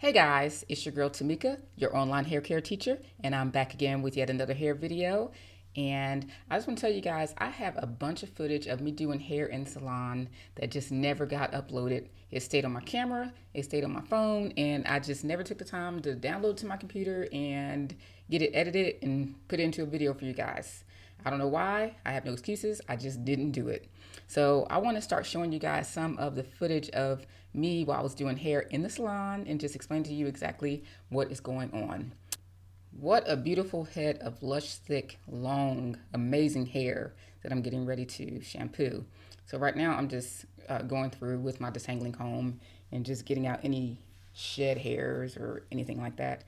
Hey guys, it's your girl Tamika, your online hair care teacher, and I'm back again with yet another hair video. And I just want to tell you guys, I have a bunch of footage of me doing hair in the salon that just never got uploaded. It stayed on my camera, it stayed on my phone, and I just never took the time to download it to my computer and get it edited and put it into a video for you guys. I don't know why, I have no excuses, I just didn't do it. So I want to start showing you guys some of the footage of me while I was doing hair in the salon and just explain to you exactly what is going on. What a beautiful head of lush, thick, long, amazing hair that I'm getting ready to shampoo. So right now I'm just going through with my detangling comb and just getting out any shed hairs or anything like that,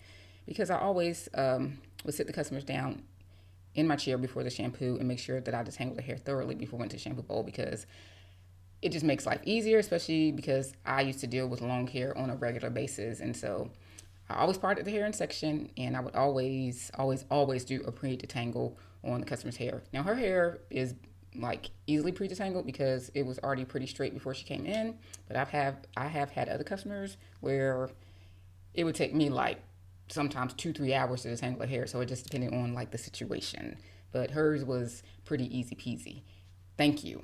because I always would sit the customers down in my chair before the shampoo and make sure that I detangle the hair thoroughly before I went to the shampoo bowl, because it just makes life easier, especially because I used to deal with long hair on a regular basis. And so I always parted the hair in section, and I would always do a pre-detangle on the customer's hair. Now her hair is like easily pre-detangled because it was already pretty straight before she came in. But I have had other customers where it would take me like sometimes 2-3 hours to detangle her hair. So it just depended on like the situation. But hers was pretty easy peasy. Thank you.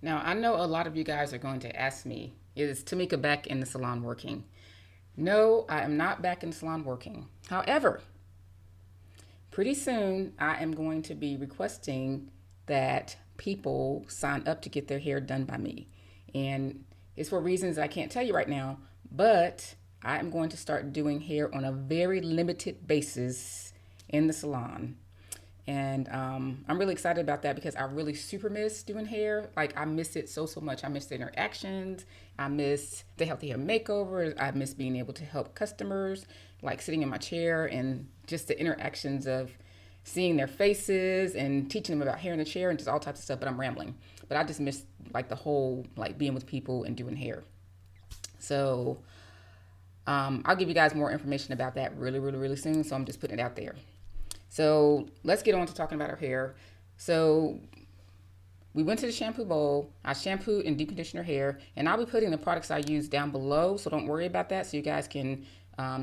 Now, I know a lot of you guys are going to ask me, is Tamika back in the salon working? No, I am not back in the salon working. However, pretty soon I am going to be requesting that people sign up to get their hair done by me. And it's for reasons I can't tell you right now, but I am going to start doing hair on a very limited basis in the salon. And I'm really excited about that because I really super miss doing hair. Like I miss it so much. I miss the interactions. I miss the healthy hair makeovers. I miss being able to help customers, like sitting in my chair and just the interactions of seeing their faces and teaching them about hair in the chair and just all types of stuff. But I'm rambling. But I just miss like the whole like being with people and doing hair. So I'll give you guys more information about that really soon. So I'm just putting it out there. So let's get on to talking about our hair. So we went to the shampoo bowl. I shampooed and deep conditioned her hair, and I'll be putting the products I use down below, so don't worry about that. So you guys can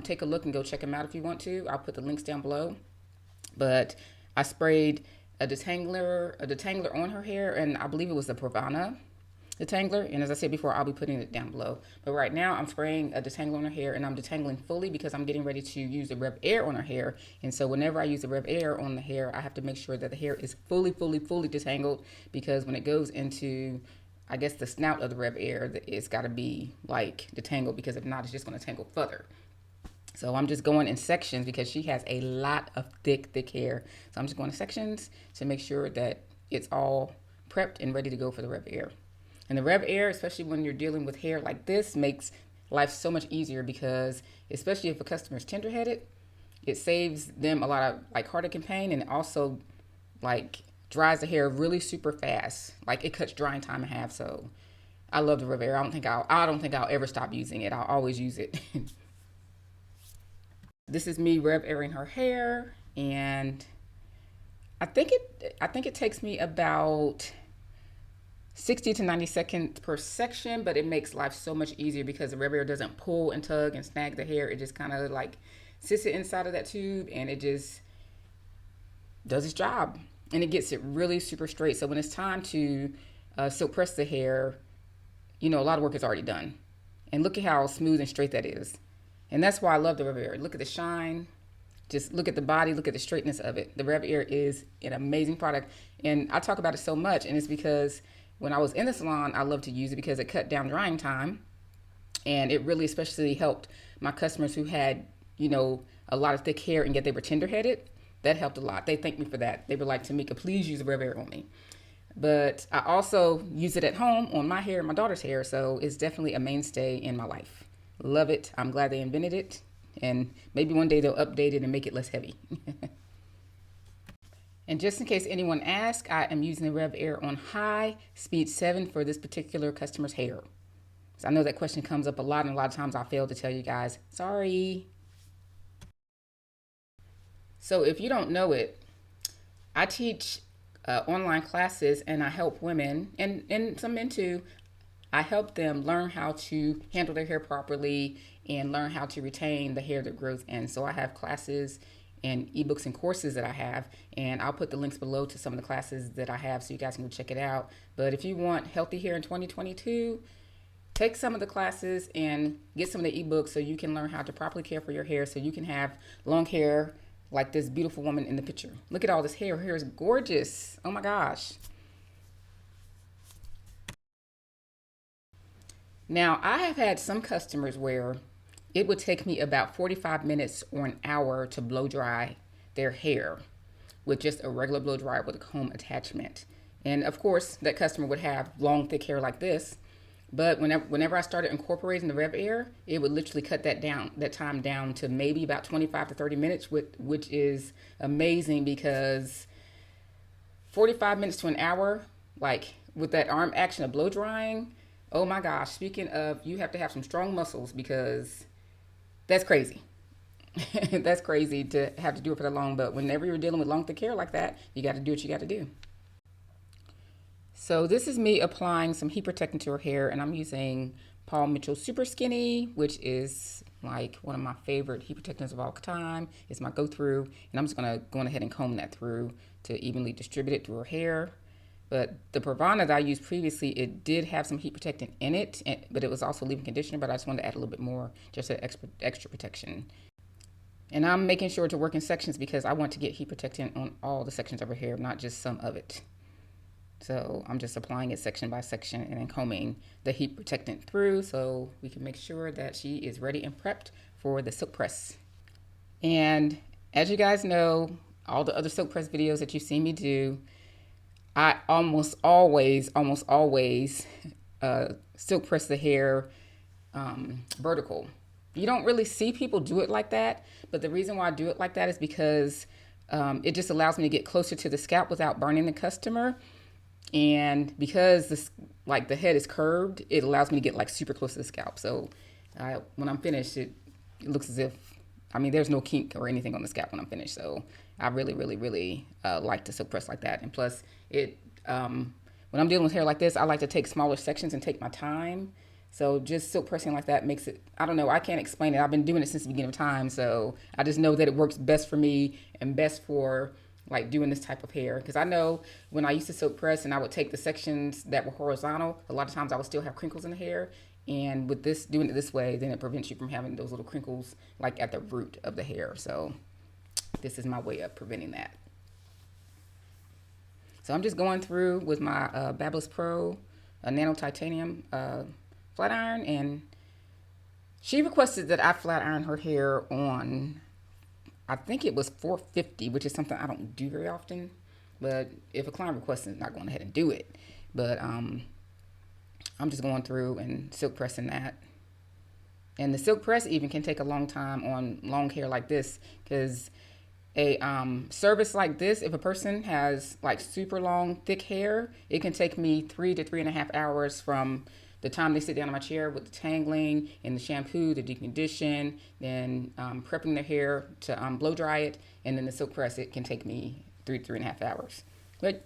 take a look and go check them out if you want to. I'll put the links down below. But I sprayed a detangler on her hair, and I believe it was the Pravana detangler. And as I said before, I'll be putting it down below. But right now I'm spraying a detangler on her hair, and I'm detangling fully because I'm getting ready to use the RevAir on her hair. And so whenever I use the RevAir on the hair, I have to make sure that the hair is fully detangled, because when it goes into, I guess, the snout of the RevAir, it's got to be like detangled, because if not, it's just going to tangle further. So I'm just going in sections because she has a lot of thick hair. So I'm just going in sections to make sure that it's all prepped and ready to go for the RevAir. And the RevAir, especially when you're dealing with hair like this, makes life so much easier, because especially if a customer is tender-headed, it saves them a lot of like heartache and pain, and it also like dries the hair really super fast. Like it cuts drying time in half. So I love the RevAir. I don't think I'll ever stop using it. I'll always use it. This is me RevAiring her hair, and I think it takes me about 60 to 90 seconds per section, but it makes life so much easier because the RevAir doesn't pull and tug and snag the hair. It just kind of like sits it inside of that tube, and it just does its job, and it gets it really super straight. So when it's time to silk press the hair, you know, a lot of work is already done. And look at how smooth and straight that is. And that's why I love the RevAir. Look at the shine. Just look at the body, look at the straightness of it. The RevAir is an amazing product, and I talk about it so much, and it's because when I was in the salon, I loved to use it because it cut down drying time, and it really especially helped my customers who had, you know, a lot of thick hair and yet they were tender-headed. That helped a lot. They thanked me for that. They were like, Tamika, please use the RevAir on me. But I also use it at home on my hair and my daughter's hair, so it's definitely a mainstay in my life. Love it. I'm glad they invented it, and maybe one day they'll update it and make it less heavy. And just in case anyone asks, I am using the RevAir on high speed 7 for this particular customer's hair. So I know that question comes up a lot, and a lot of times I fail to tell you guys. Sorry. So if you don't know it, I teach online classes, and I help women and some men too I help them learn how to handle their hair properly and learn how to retain the hair that grows in. So I have classes and ebooks and courses that I have, and I'll put the links below to some of the classes that I have so you guys can go check it out. But if you want healthy hair in 2022, take some of the classes and get some of the ebooks so you can learn how to properly care for your hair so you can have long hair like this beautiful woman in the picture. Look at all this hair. Her hair is gorgeous. Oh my gosh. Now, I have had some customers where it would take me about 45 minutes or an hour to blow dry their hair with just a regular blow dryer with a comb attachment. And of course, that customer would have long, thick hair like this. But whenever I started incorporating the RevAir, it would literally cut that time down to maybe about 25 to 30 minutes, which is amazing because 45 minutes to an hour, like with that arm action of blow drying, oh my gosh, speaking of, you have to have some strong muscles because that's crazy. That's crazy to have to do it for that long, but whenever you're dealing with long, thick hair like that, you got to do what you got to do. So this is me applying some heat protectant to her hair, and I'm using Paul Mitchell Super Skinny, which is like one of my favorite heat protectants of all time. It's my go-through, and I'm just gonna go ahead and comb that through to evenly distribute it through her hair. But the Pravana that I used previously, it did have some heat protectant in it, but it was also leave-in conditioner, but I just wanted to add a little bit more, just an extra protection. And I'm making sure to work in sections because I want to get heat protectant on all the sections of her hair, not just some of it. So I'm just applying it section by section and then combing the heat protectant through so we can make sure that she is ready and prepped for the silk press. And as you guys know, all the other silk press videos that you've seen me do, I almost always silk press the hair vertical. You don't really see people do it like that, but the reason why I do it like that is because it just allows me to get closer to the scalp without burning the customer. And because the head is curved, it allows me to get like super close to the scalp. So when I'm finished, it looks as if, I mean, there's no kink or anything on the scalp when I'm finished. So I really like to silk press like that. And plus, when I'm dealing with hair like this, I like to take smaller sections and take my time. So just silk pressing like that makes it, I don't know, I can't explain it. I've been doing it since the beginning of time. So I just know that it works best for me and best for like doing this type of hair. Because I know when I used to silk press and I would take the sections that were horizontal, a lot of times I would still have crinkles in the hair. And with this, doing it this way, then it prevents you from having those little crinkles like at the root of the hair. So this is my way of preventing that. So I'm just going through with my Babyliss Pro Nano Titanium flat iron, and she requested that I flat iron her hair on, I think it was 450, which is something I don't do very often. But if a client requests it, I'm not going ahead and do it. But I'm just going through and silk pressing that. And the silk press even can take a long time on long hair like this, because a service like this, if a person has like super long, thick hair, it can take me 3 to 3.5 hours from the time they sit down in my chair with the tangling and the shampoo, the decondition, then prepping their hair to blow dry it, and then the silk press, it can take me 3.5 hours. But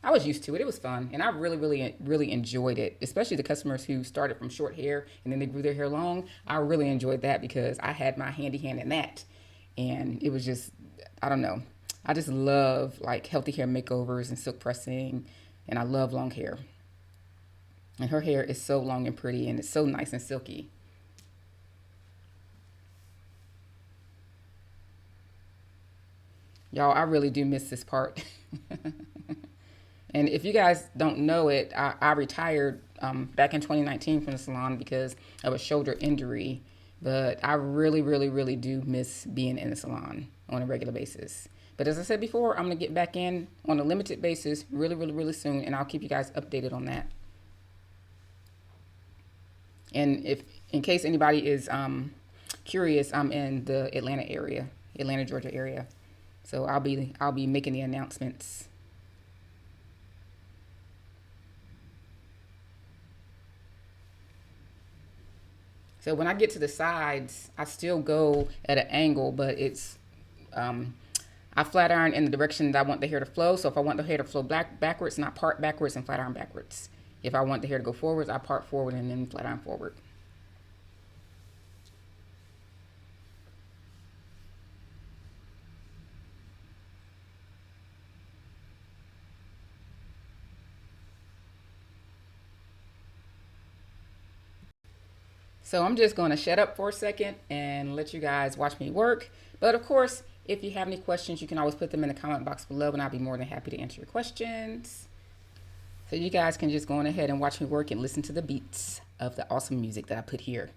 I was used to it. It was fun, and I really enjoyed it, especially the customers who started from short hair and then they grew their hair long. I really enjoyed that because I had my handy hand in that, and it was just, I don't know. I just love like healthy hair makeovers and silk pressing, and I love long hair. And her hair is so long and pretty, and it's so nice and silky. Y'all, I really do miss this part. And if you guys don't know it, I retired back in 2019 from the salon because of a shoulder injury. But I really do miss being in the salon on a regular basis. But as I said before, I'm going to get back in on a limited basis really soon, and I'll keep you guys updated on that. And if, in case anybody is curious, I'm in the Atlanta, Georgia area. So I'll be making the announcements. So when I get to the sides, I still go at an angle, but it's I flat iron in the direction that I want the hair to flow. So if I want the hair to flow backwards, not part backwards and flat iron backwards. If I want the hair to go forwards, I part forward and then flat iron forward. So I'm just going to shut up for a second and let you guys watch me work. But of course, if you have any questions, you can always put them in the comment box below and I'll be more than happy to answer your questions. So you guys can just go on ahead and watch me work and listen to the beats of the awesome music that I put here.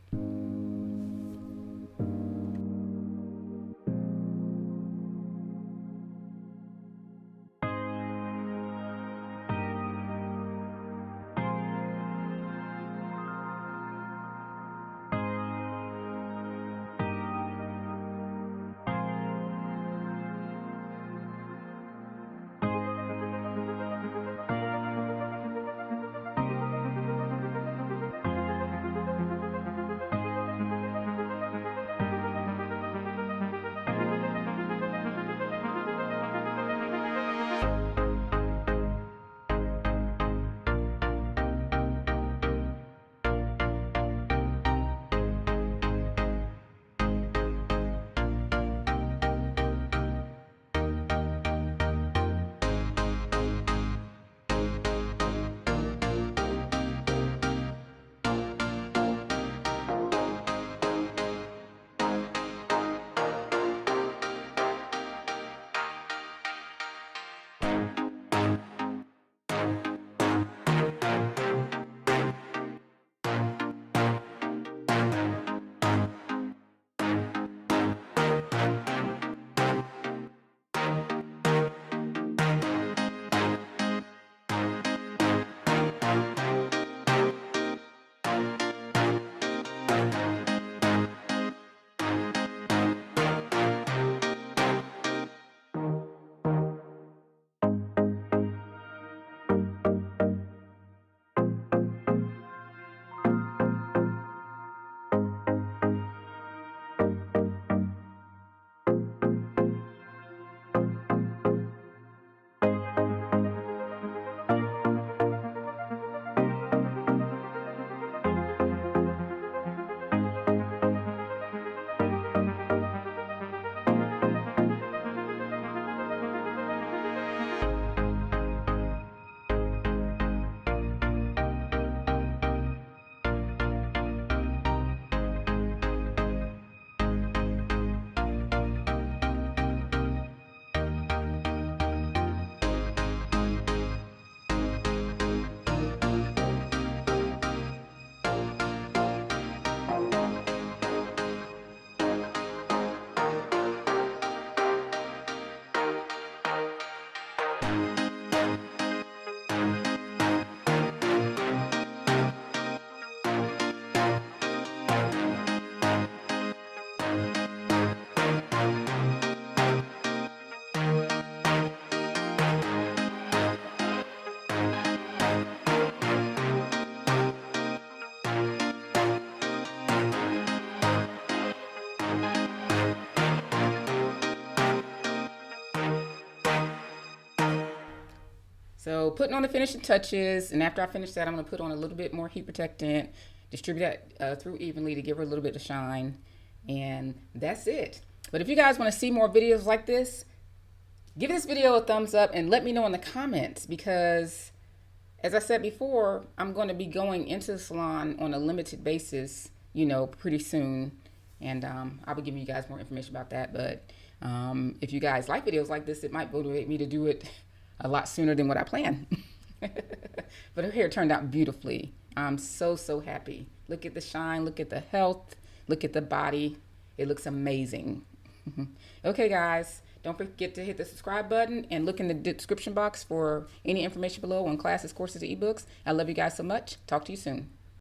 So putting on the finishing touches, and after I finish that, I'm going to put on a little bit more heat protectant, distribute that through evenly to give her a little bit of shine, and that's it. But if you guys want to see more videos like this, give this video a thumbs up and let me know in the comments, because as I said before, I'm going to be going into the salon on a limited basis, pretty soon, and I'll be giving you guys more information about that. But if you guys like videos like this, it might motivate me to do it a lot sooner than what I planned. But her hair turned out beautifully. I'm so happy. Look at the shine, look at the health, look at the body. It looks amazing. Okay, guys, don't forget to hit the subscribe button and look in the description box for any information below on classes, courses, and ebooks. I love you guys so much. Talk to you soon.